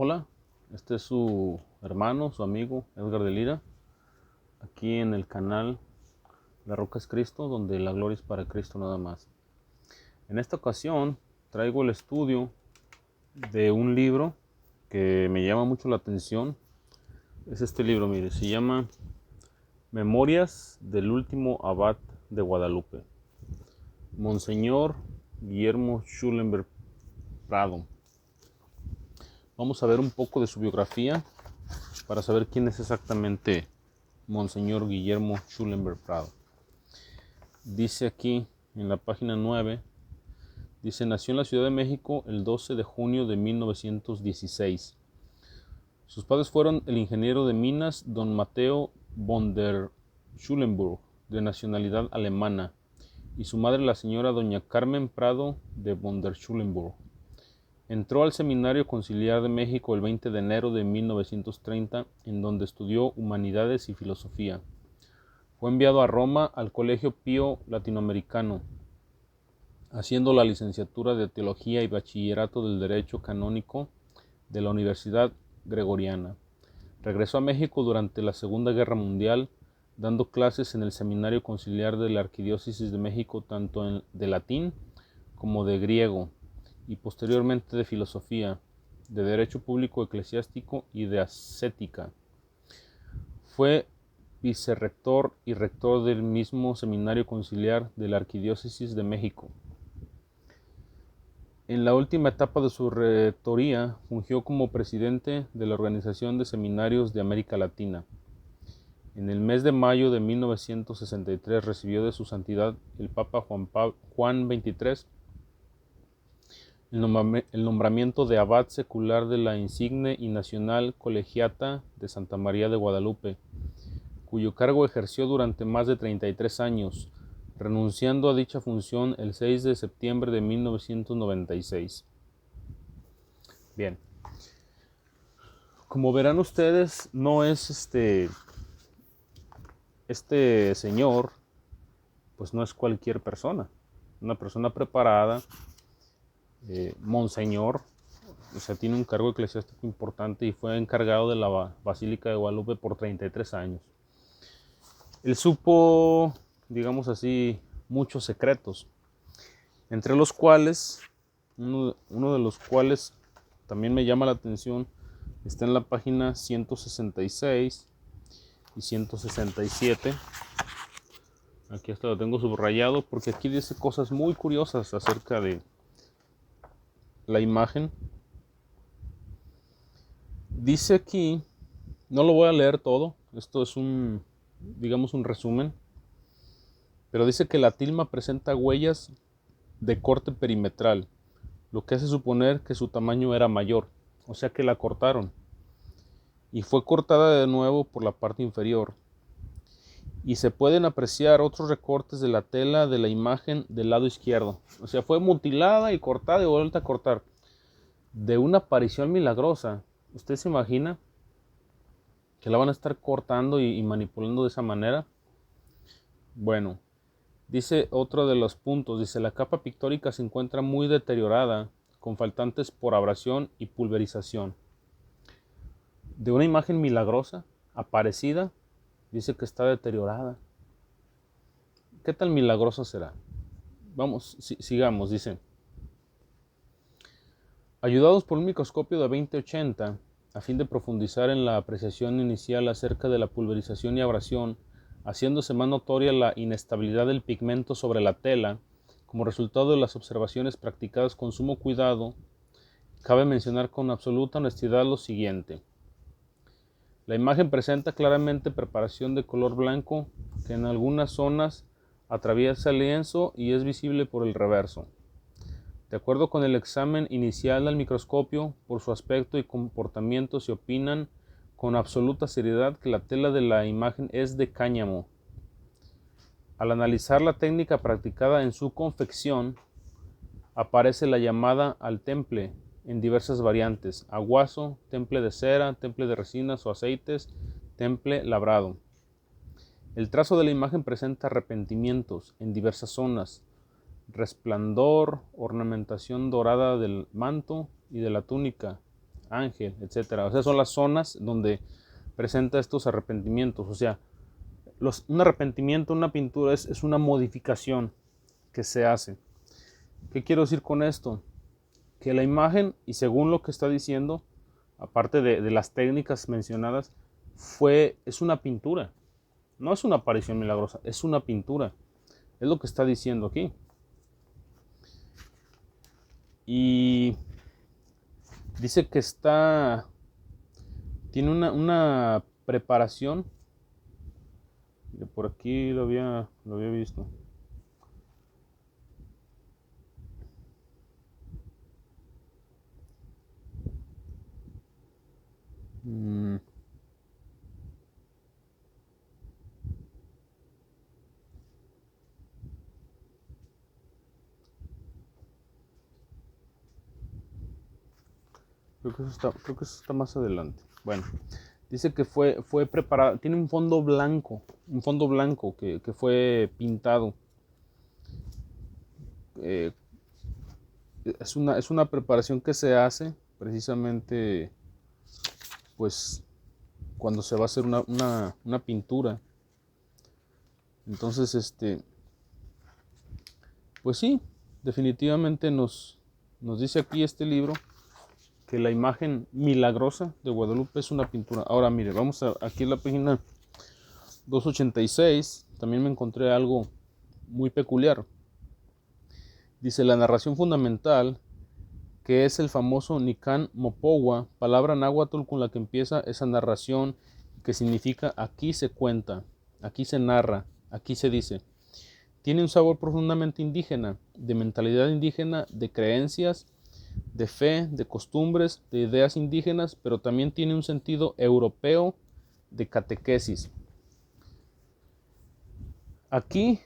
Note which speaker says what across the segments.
Speaker 1: Hola, este es su hermano, su amigo Edgar de Lira, aquí en el canal La Roca es Cristo, donde la gloria es para Cristo nada más. En esta ocasión traigo el estudio de un libro que me llama mucho la atención. Es este libro, mire, se llama Memorias del último abad de Guadalupe, Monseñor Guillermo Schulenberg Prado. Vamos a ver un poco de su biografía para saber quién es exactamente Monseñor Guillermo Schulenberg Prado. Dice aquí en la página 9, dice: nació en la Ciudad de México el 12 de junio de 1916. Sus padres fueron el ingeniero de minas don Mateo von der Schulenburg, de nacionalidad alemana, y su madre la señora doña Carmen Prado de von der Schulenburg. Entró al Seminario Conciliar de México el 20 de enero de 1930, en donde estudió Humanidades y Filosofía. Fue enviado a Roma al Colegio Pío Latinoamericano, haciendo la licenciatura de Teología y Bachillerato del Derecho Canónico de la Universidad Gregoriana. Regresó a México durante la Segunda Guerra Mundial, dando clases en el Seminario Conciliar de la Arquidiócesis de México, tanto de latín como de griego, y posteriormente de filosofía, de derecho público eclesiástico y de ascética. Fue vicerrector y rector del mismo Seminario Conciliar de la Arquidiócesis de México. En la última etapa de su rectoría fungió como presidente de la Organización de Seminarios de América Latina. En el mes de mayo de 1963 recibió de su santidad el Papa Juan XXIII el nombramiento de abad secular de la insigne y nacional Colegiata de Santa María de Guadalupe, cuyo cargo ejerció durante más de 33 años, renunciando a dicha función el 6 de septiembre de 1996. Bien, como verán ustedes, no es este señor, pues no es cualquier persona, una persona preparada, monseñor, o sea, tiene un cargo eclesiástico importante y fue encargado de la Basílica de Guadalupe por 33 años. Él supo, digamos así, muchos secretos, entre los cuales, uno de los cuales también me llama la atención, está en la página 166 y 167. Aquí hasta lo tengo subrayado porque aquí dice cosas muy curiosas acerca de la imagen. Dice aquí, no lo voy a leer todo, esto es digamos un resumen, pero dice que la tilma presenta huellas de corte perimetral, lo que hace suponer que su tamaño era mayor, o sea que la cortaron, y fue cortada de nuevo por la parte inferior, y se pueden apreciar otros recortes de la tela de la imagen del lado izquierdo, o sea, fue mutilada y cortada y vuelta a cortar, de una aparición milagrosa. ¿Usted se imagina que la van a estar cortando y manipulando de esa manera? Bueno, dice otro de los puntos, dice: la capa pictórica se encuentra muy deteriorada, con faltantes por abrasión y pulverización. De una imagen milagrosa, aparecida, dice que está deteriorada. ¿Qué tan milagrosa será? Vamos, sigamos, dice: ayudados por un microscopio de 2080, a fin de profundizar en la apreciación inicial acerca de la pulverización y abrasión, haciéndose más notoria la inestabilidad del pigmento sobre la tela, como resultado de las observaciones practicadas con sumo cuidado, cabe mencionar con absoluta honestidad lo siguiente. La imagen presenta claramente preparación de color blanco que en algunas zonas atraviesa el lienzo y es visible por el reverso. De acuerdo con el examen inicial al microscopio, por su aspecto y comportamiento se opinan con absoluta seriedad que la tela de la imagen es de cáñamo. Al analizar la técnica practicada en su confección, aparece la llamada al temple en diversas variantes: aguazo, temple de cera, temple de resinas o aceites, temple labrado. El trazo de la imagen presenta arrepentimientos en diversas zonas, resplandor, ornamentación dorada del manto y de la túnica, ángel, etcétera. O sea, son las zonas donde presenta estos arrepentimientos. O sea, un arrepentimiento, una pintura es una modificación que se hace. ¿Qué quiero decir con esto? Que la imagen, y según lo que está diciendo, aparte de las técnicas mencionadas, es una pintura. No es una aparición milagrosa, es una pintura. Es lo que está diciendo aquí. Y dice que tiene una preparación. Por aquí lo había visto. Creo que eso está más adelante. Bueno, dice que fue preparado, tiene un fondo blanco que fue pintado. Es una preparación que se hace precisamente, pues, cuando se va a hacer una pintura. Entonces, pues sí, definitivamente nos dice aquí este libro que la imagen milagrosa de Guadalupe es una pintura. Ahora mire, vamos aquí en la página 286, también me encontré algo muy peculiar. Dice, la narración fundamental, que es el famoso Nican Mopowa, palabra náhuatl con la que empieza esa narración, que significa aquí se cuenta, aquí se narra, aquí se dice. Tiene un sabor profundamente indígena, de mentalidad indígena, de creencias, de fe, de costumbres, de ideas indígenas, pero también tiene un sentido europeo de catequesis. Aquí,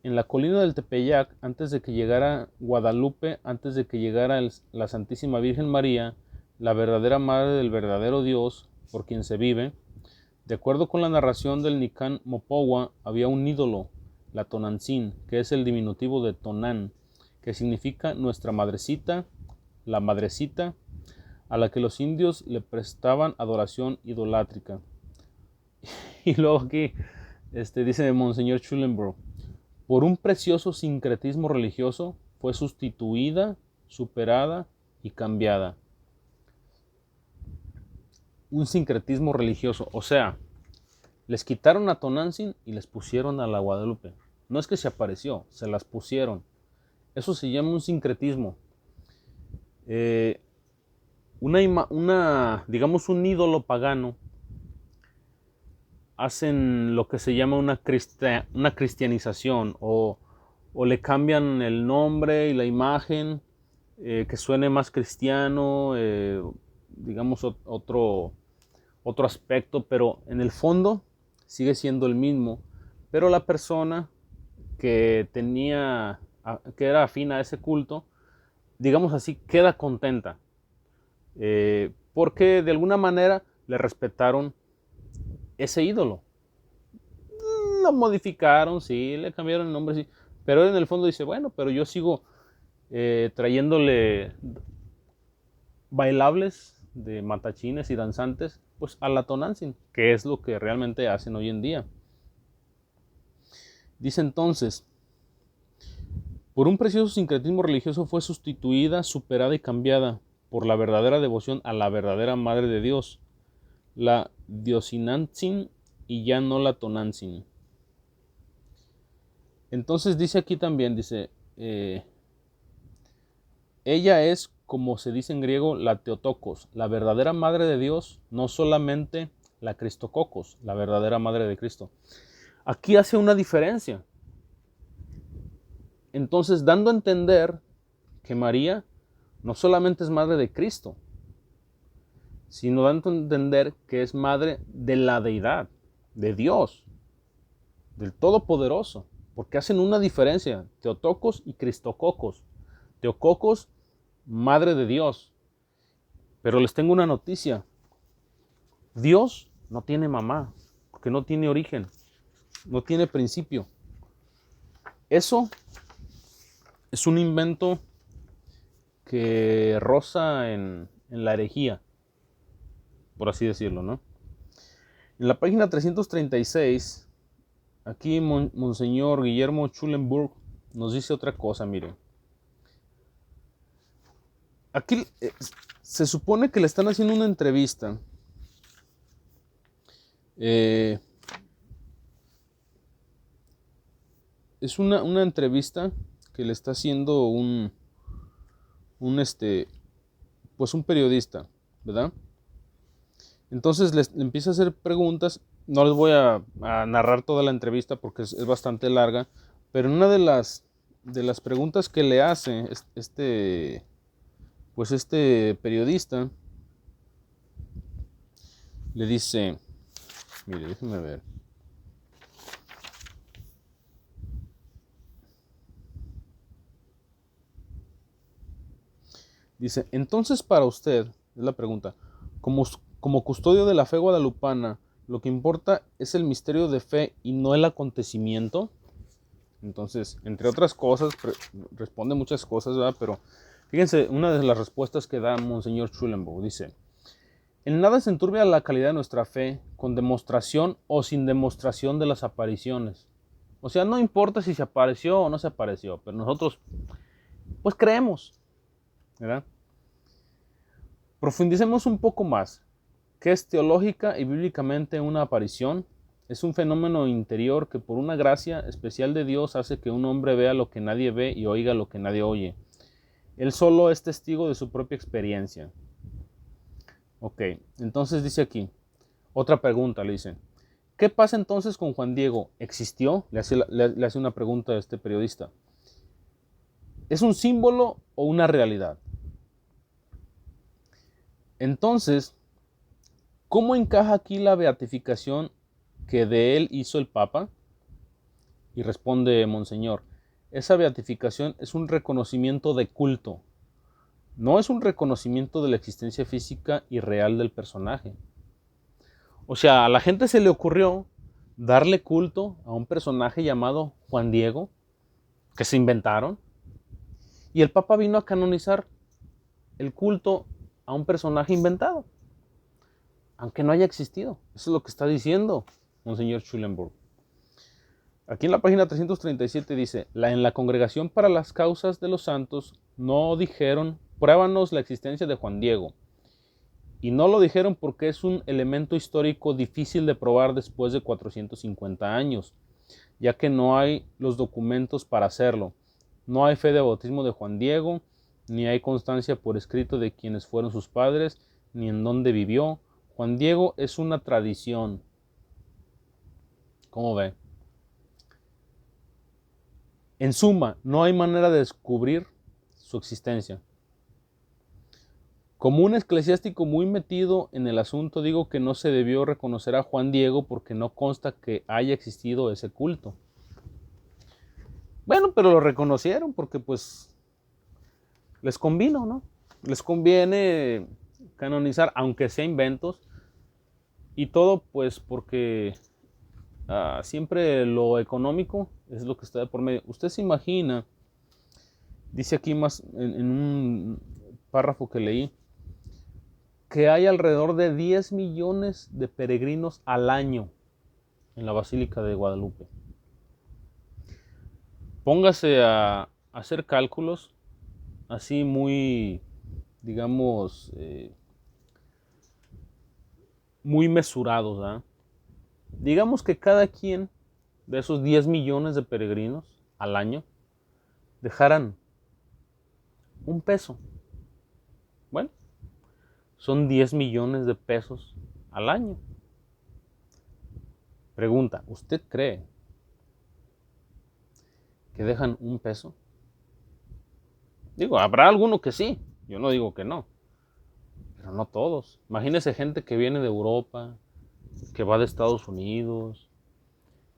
Speaker 1: en la colina del Tepeyac, antes de que llegara Guadalupe, antes de que llegara la Santísima Virgen María, la verdadera madre del verdadero Dios, por quien se vive, de acuerdo con la narración del Nican Mopowa, había un ídolo, la Tonantzin, que es el diminutivo de Tonán, que significa nuestra madrecita, la madrecita, a la que los indios le prestaban adoración idolátrica. Y luego aquí dice Monseñor Schulenburg, por un precioso sincretismo religioso fue sustituida, superada y cambiada. Un sincretismo religioso, o sea, les quitaron a Tonantzin y les pusieron a la Guadalupe. No es que se apareció, se las pusieron. Eso se llama un sincretismo. Digamos un ídolo pagano, hacen lo que se llama una cristianización o le cambian el nombre y la imagen, que suene más cristiano, digamos otro aspecto, pero en el fondo sigue siendo el mismo, pero la persona que era afín a ese culto, digamos así, queda contenta, porque de alguna manera le respetaron ese ídolo. Lo modificaron, sí, le cambiaron el nombre, sí, pero él en el fondo dice, bueno, pero yo sigo trayéndole bailables de matachines y danzantes, pues a la Tonantzin, que es lo que realmente hacen hoy en día. Dice entonces, por un precioso sincretismo religioso fue sustituida, superada y cambiada por la verdadera devoción a la verdadera Madre de Dios, la Diosinantzin y ya no la Tonantzin. Entonces dice aquí también, dice, ella es, como se dice en griego, la Theotokos, la verdadera Madre de Dios, no solamente la Christokokos, la verdadera Madre de Cristo. Aquí hace una diferencia. Entonces, dando a entender que María no solamente es Madre de Cristo, sino dando a entender que es Madre de la Deidad, de Dios, del Todopoderoso, porque hacen una diferencia, Theotokos y Christokokos. Theotokos, Madre de Dios. Pero les tengo una noticia. Dios no tiene mamá, porque no tiene origen, no tiene principio. Eso es un invento que roza en la herejía. por así decirlo, ¿no? En la página 336, aquí Monseñor Guillermo Schulenburg nos dice otra cosa, miren. Aquí se supone que le están haciendo una entrevista. Es una entrevista que le está haciendo un periodista, ¿verdad? Entonces le empieza a hacer preguntas. No les voy a narrar toda la entrevista porque es bastante larga, pero en una de las preguntas que le hace este periodista, le dice, mire, déjenme ver. Dice, entonces para usted, es la pregunta, como custodio de la fe guadalupana, ¿lo que importa es el misterio de fe y no el acontecimiento? Entonces, entre otras cosas, responde muchas cosas, ¿verdad? Pero fíjense, una de las respuestas que da Monseñor Schulenburg dice, en nada se enturbia la calidad de nuestra fe con demostración o sin demostración de las apariciones. O sea, no importa si se apareció o no se apareció, pero nosotros, pues creemos, ¿verdad? Profundicemos un poco más. ¿Qué es teológica y bíblicamente una aparición? Es un fenómeno interior que por una gracia especial de Dios hace que un hombre vea lo que nadie ve y oiga lo que nadie oye. Él solo es testigo de su propia experiencia. Ok, entonces dice aquí, otra pregunta, le dicen, ¿qué pasa entonces con Juan Diego? ¿Existió? Le hace una pregunta a este periodista. ¿Es un símbolo o una realidad? Entonces, ¿cómo encaja aquí la beatificación que de él hizo el Papa? Y responde Monseñor, esa beatificación es un reconocimiento de culto, no es un reconocimiento de la existencia física y real del personaje. O sea, a la gente se le ocurrió darle culto a un personaje llamado Juan Diego, que se inventaron, y el Papa vino a canonizar el culto a un personaje inventado, aunque no haya existido. Eso es lo que está diciendo Monseñor Schulenburg. Aquí en la página 337 dice, en la Congregación para las Causas de los Santos no dijeron, pruébanos la existencia de Juan Diego. Y no lo dijeron porque es un elemento histórico difícil de probar después de 450 años, ya que no hay los documentos para hacerlo. No hay fe de bautismo de Juan Diego, ni hay constancia por escrito de quiénes fueron sus padres, ni en dónde vivió. Juan Diego es una tradición. ¿Cómo ve? En suma, no hay manera de descubrir su existencia. Como un eclesiástico muy metido en el asunto, digo que no se debió reconocer a Juan Diego porque no consta que haya existido ese culto. Bueno, pero lo reconocieron porque pues les convino, ¿no? Les conviene canonizar, aunque sea inventos, y todo pues porque siempre lo económico es lo que está de por medio. Usted se imagina, dice aquí más en un párrafo que leí, que hay alrededor de 10 millones de peregrinos al año en la Basílica de Guadalupe. Póngase a hacer cálculos así muy, digamos, muy mesurados, ¿verdad? Digamos que cada quien de esos 10 millones de peregrinos al año dejaran un peso. Bueno, son 10 millones de pesos al año. Pregunta, ¿usted cree que dejan un peso? Digo, habrá alguno que sí, yo no digo que no, pero no todos. Imagínese gente que viene de Europa, que va de Estados Unidos,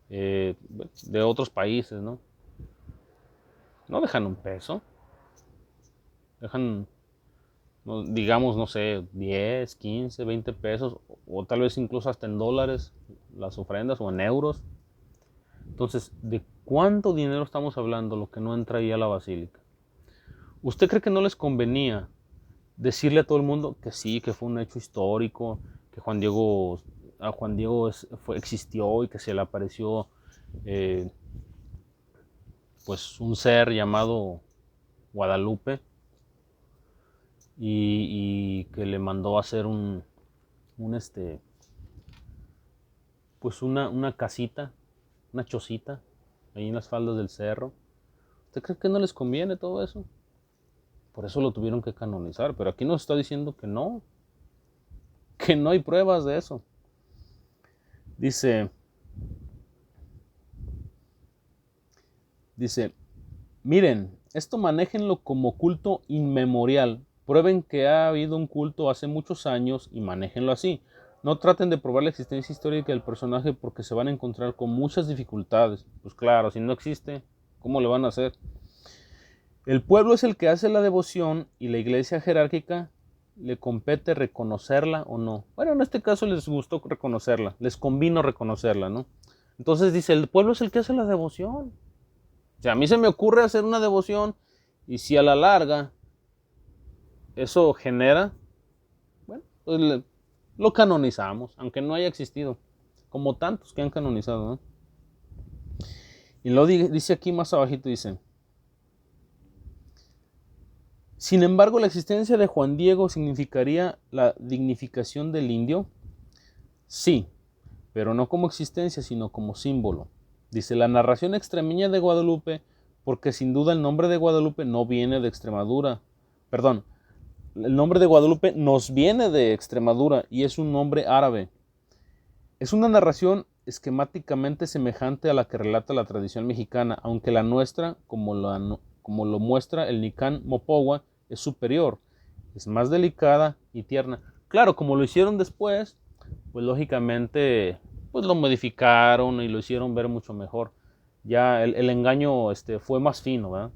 Speaker 1: de otros países, ¿no? No dejan un peso, dejan, digamos, no sé, 10, 15, 20 pesos, o tal vez incluso hasta en dólares las ofrendas o en euros. Entonces, ¿de cuánto dinero estamos hablando lo que no entra ahí a la basílica? ¿Usted cree que no les convenía decirle a todo el mundo que sí, que fue un hecho histórico, que a Juan Diego existió y que se le apareció pues un ser llamado Guadalupe y que le mandó a hacer pues una casita, una chocita ahí en las faldas del cerro. ¿Usted cree que no les conviene todo eso? Por eso lo tuvieron que canonizar, pero aquí nos está diciendo que no hay pruebas de eso. Dice, miren, esto manéjenlo como culto inmemorial. Prueben que ha habido un culto hace muchos años y manéjenlo así. No traten de probar la existencia histórica del personaje porque se van a encontrar con muchas dificultades. Pues claro, si no existe, ¿cómo le van a hacer? El pueblo es el que hace la devoción y la iglesia jerárquica le compete reconocerla o no. Bueno, en este caso les gustó reconocerla, les convino reconocerla, ¿no? Entonces dice, el pueblo es el que hace la devoción. O sea, a mí se me ocurre hacer una devoción y si a la larga eso genera, bueno, pues lo canonizamos, aunque no haya existido, como tantos que han canonizado, ¿no? Y lo dice aquí más abajito, dice, sin embargo, la existencia de Juan Diego significaría la dignificación del indio. Sí, pero no como existencia, sino como símbolo. Dice la narración extremeña de Guadalupe, porque sin duda el nombre de Guadalupe no viene de Extremadura. Perdón, el nombre de Guadalupe nos viene de Extremadura y es un nombre árabe. Es una narración esquemáticamente semejante a la que relata la tradición mexicana, aunque la nuestra, como lo muestra el Nican Mopogua, es superior, es más delicada y tierna. Claro, como lo hicieron después, pues lógicamente pues lo modificaron y lo hicieron ver mucho mejor. Ya el engaño fue más fino, ¿verdad?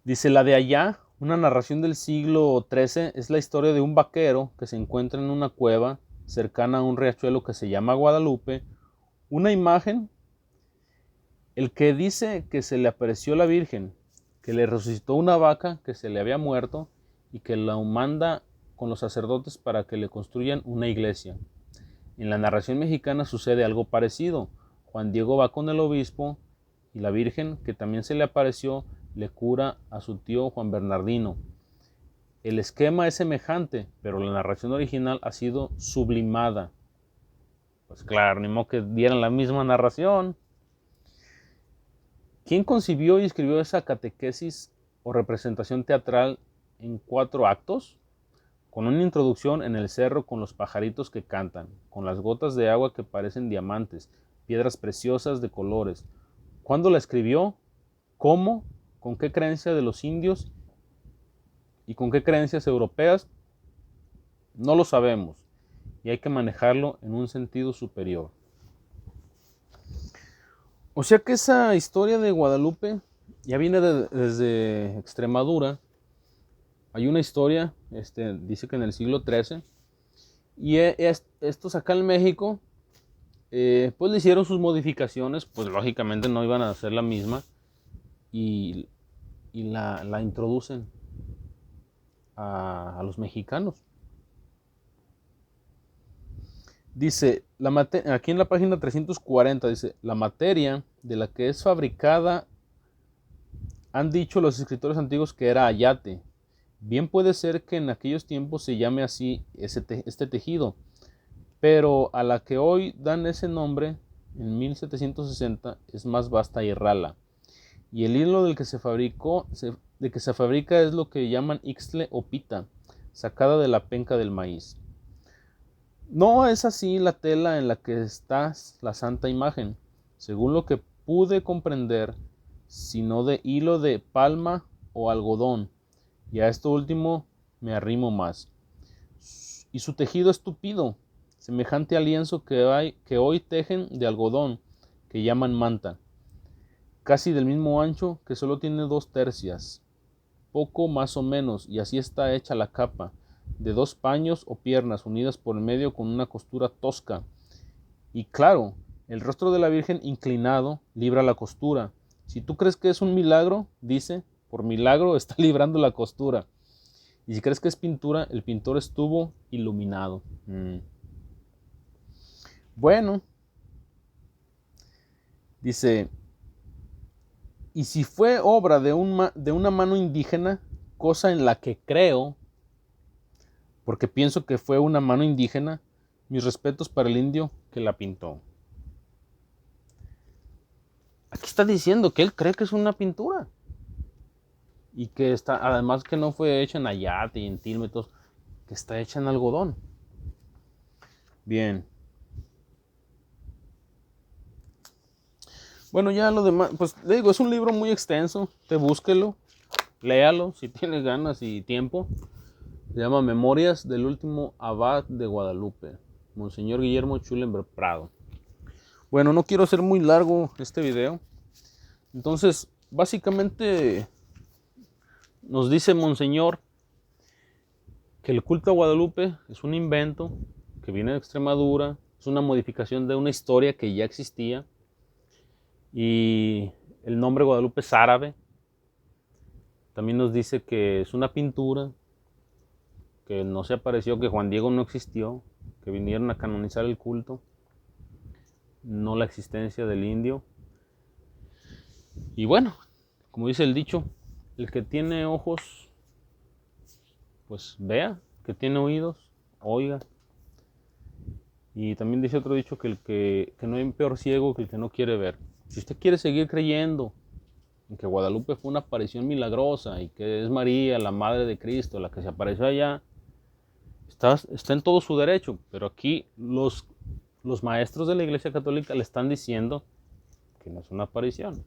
Speaker 1: Dice la de allá, una narración del siglo XIII, es la historia de un vaquero que se encuentra en una cueva cercana a un riachuelo que se llama Guadalupe. Una imagen, el que dice que se le apareció la Virgen, que le resucitó una vaca que se le había muerto y que la manda con los sacerdotes para que le construyan una iglesia. En la narración mexicana sucede algo parecido. Juan Diego va con el obispo y la Virgen, que también se le apareció, le cura a su tío Juan Bernardino. El esquema es semejante, pero la narración original ha sido sublimada. Pues claro, ni modo que dieran la misma narración. ¿Quién concibió y escribió esa catequesis o representación teatral en 4 actos? Con una introducción en el cerro con los pajaritos que cantan, con las gotas de agua que parecen diamantes, piedras preciosas de colores. ¿Cuándo la escribió? ¿Cómo? ¿Con qué creencia de los indios? ¿Y con qué creencias europeas? No lo sabemos, y hay que manejarlo en un sentido superior. O sea que esa historia de Guadalupe ya viene desde Extremadura. Hay una historia, dice que en el siglo XIII, y estos acá en México, pues le hicieron sus modificaciones, pues lógicamente no iban a hacer la misma, y la introducen a los mexicanos. Dice, aquí en la página 340, dice, la materia de la que es fabricada, han dicho los escritores antiguos que era ayate. Bien puede ser que en aquellos tiempos se llame así este tejido, pero a la que hoy dan ese nombre, en 1760, es más vasta y rala. Y el hilo del que se fabrica es lo que llaman ixtle o pita, sacada de la penca del maíz. No es así la tela en la que está la santa imagen, según lo que pude comprender, sino de hilo de palma o algodón, y a esto último me arrimo más. Y su tejido es tupido, semejante al lienzo que hoy tejen de algodón, que llaman manta, casi del mismo ancho, que solo tiene 2 tercias, poco más o menos, y así está hecha la capa, de 2 paños o piernas unidas por el medio con una costura tosca. Y claro, el rostro de la Virgen inclinado libra la costura. Si tú crees que es un milagro, dice, por milagro está librando la costura. Y si crees que es pintura, el pintor estuvo iluminado. Bueno, dice, y si fue obra de una mano indígena, cosa en la que creo, porque pienso que fue una mano indígena, mis respetos para el indio que la pintó. Aquí está diciendo que él cree que es una pintura. Y que está, además que no fue hecha en ayate y en tilmetos, que está hecha en algodón. Bien. Bueno, ya lo demás, pues le digo, es un libro muy extenso, te búsquelo, léalo si tienes ganas y tiempo. Se llama Memorias del último abad de Guadalupe, Monseñor Guillermo Schulenberg Prado. Bueno, no quiero hacer muy largo este video. Entonces, básicamente nos dice Monseñor que el culto a Guadalupe es un invento que viene de Extremadura, es una modificación de una historia que ya existía. Y el nombre Guadalupe es árabe. También nos dice que es una pintura, que no se apareció, que Juan Diego no existió, que vinieron a canonizar el culto, no la existencia del indio. Y bueno, como dice el dicho, el que tiene ojos, pues vea, que tiene oídos, oiga. Y también dice otro dicho que no hay peor ciego que el que no quiere ver. Si usted quiere seguir creyendo en que Guadalupe fue una aparición milagrosa y que es María, la Madre de Cristo, la que se apareció allá, está en todo su derecho. Pero aquí los maestros de la Iglesia Católica le están diciendo que no es una aparición.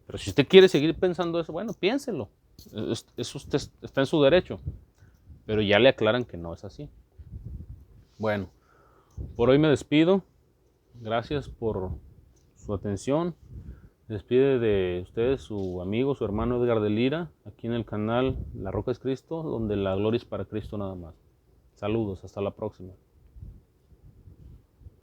Speaker 1: Pero si usted quiere seguir pensando eso, bueno, piénselo. Usted está en su derecho. Pero ya le aclaran que no es así. Bueno, por hoy me despido. Gracias por su atención. Despide de ustedes su amigo, su hermano Edgar de Lira, aquí en el canal La Roca es Cristo, donde la gloria es para Cristo nada más. Saludos, hasta la próxima.